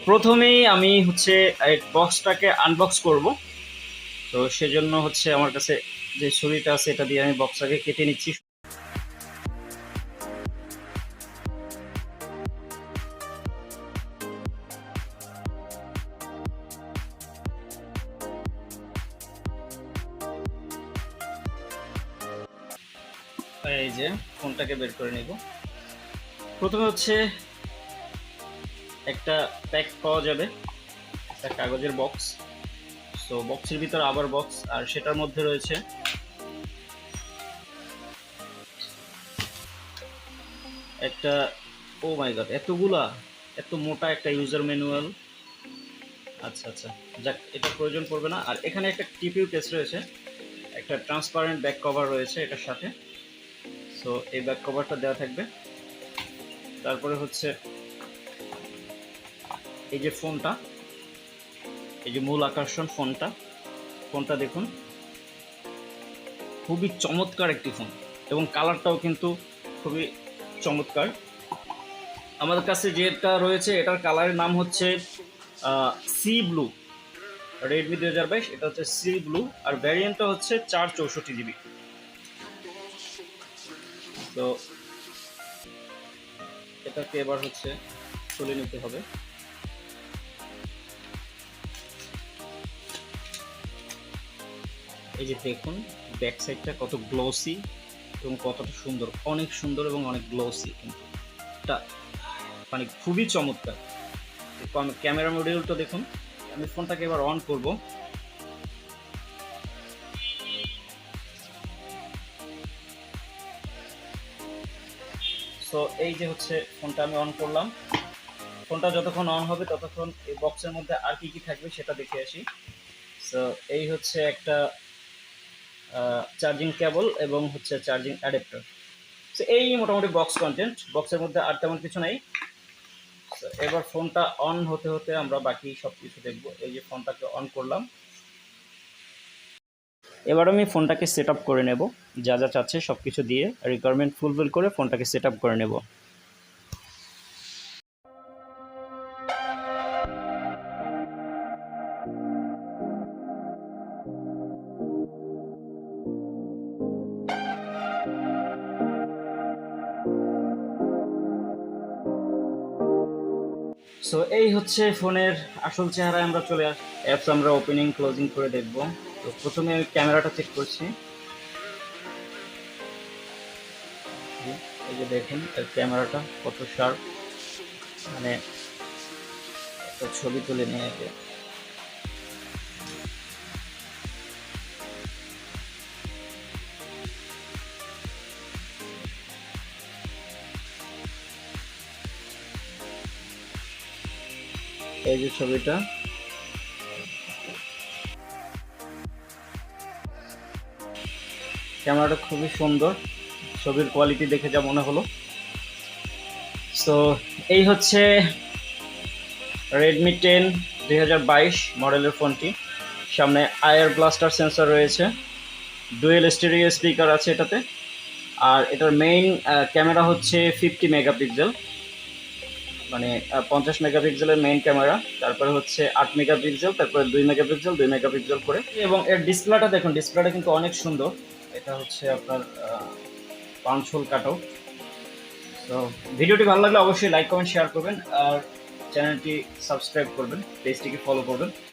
প্রথমেই আমি হচ্ছে এই বক্সটাকে আনবক্স করব। তো সেজন্য হচ্ছে আমার কাছে যে ছুরিটা আছে এটা দিয়ে আমি বক্সটাকে কেটে নিচ্ছি। এই যে ফোনটাকে বের করে নিব। প্রথমে হচ্ছে একটা প্যাক পাওয়া যাবে, একটা কাগজের বক্স। সো বক্সের ভিতরে আবার বক্স, আর সেটার মধ্যে রয়েছে একটা, ও মাই গড, এতগুলা, এত মোটা একটা ইউজার ম্যানুয়াল। আচ্ছা আচ্ছা, যাক, এটা প্রয়োজন পড়বে না। আর এখানে একটা টিপিউ কেস রয়েছে, একটা ট্রান্সপারেন্ট ব্যাক কভার রয়েছে এটার সাথে। সো এই ব্যাক কভারটা দেওয়া থাকবে। তারপরে হচ্ছে এই যে ফোনটা, এই যে মূল আকর্ষণ ফোনটা, ফোনটা দেখুন, খুবই চমৎকার একটি ফোন, এবং কালারটাও কিন্তু খুবই চমৎকার। আমাদের কাছে যেটা রয়েছে এটার কালারের নাম হচ্ছে সি ব্লু, রেডমি 2022, এটা হচ্ছে সি ব্লু। আর ভ্যারিয়েন্টটা হচ্ছে 464 জিবি। তো এটাকে এবার হচ্ছে তুলে নিতে হবে। এই যে দেখুন ব্যাক সাইডটা কত গ্লোসি এবং কতটা সুন্দর, অনেক সুন্দর এবং অনেক গ্লোসি, কিন্তু এটা মানে খুবই চমৎকার। ক্যামেরা মডিউলটা দেখুন। আমি ফোনটাকে এবার অন করব। সো এই যে হচ্ছে ফোনটা আমি অন করলাম। ফোনটা যতক্ষণ অন হবে ততক্ষণ এই বক্সের মধ্যে আর কি কি থাকবে সেটা দেখে আসি। সো এই হচ্ছে একটা চার্জিং কেবল এবং হচ্ছে চার্জিং অ্যাডাপ্টার। তো এই মোটামুটি বক্স কন্টেন্ট, বক্সের মধ্যে আর তেমন কিছু নাই। এবার ফোনটা অন হতে হতে আমরা বাকি সব কিছু দেখবো। এই যে ফোনটাকে অন করলাম। এবার আমি ফোনটাকে সেট আপ করে নেব, যা যা চাচ্ছে সব কিছু দিয়ে রিকোয়ারমেন্ট ফুলফিল করে ফোনটাকে সেট আপ করে নেব। সো এই হচ্ছে ফোনের আসল চেহারায় আমরা চলে আস। অ্যাপস আমরা ওপেনিং ক্লোজিং করে দেখব। তো প্রথমে আমি ক্যামেরাটা চেক করছি। এই যে দেখুন এর ক্যামেরাটা কত শার্প, মানে একটা ছবি তুলে নিয়ে আগে। এই যে ছবিটা, ক্যামেরাটা খুবই সুন্দর, ছবির কোয়ালিটি দেখে যা মনে হলো। সো এই হচ্ছে রেডমি 10 2022 মডেলের ফোনটি। সামনে আয়ার ব্লাস্টার সেন্সর রয়েছে, ডুয়েল স্টেরিও স্পিকার আছে এটাতে। আর এটার মেইন ক্যামেরা হচ্ছে 50 মেগাপিক্সেল, মানে 50 মেগাপিক্সেলের মেইন ক্যামেরা। তারপরে হচ্ছে 8 মেগাপিক্সেল, তারপরে 2 মেগাপিক্সেল 2 মেগাপিক্সেল করে। এবং এর ডিসপ্লেটা দেখুন, ডিসপ্লেটা কিন্তু অনেক সুন্দর। এটা হচ্ছে আপনার পাঞ্চ হোল কাট আউট। তো ভিডিওটি ভালো লাগলে অবশ্যই লাইক কমেন্ট শেয়ার করবেন, আর চ্যানেলটি সাবস্ক্রাইব করবেন, পেজটিকে ফলো করবেন।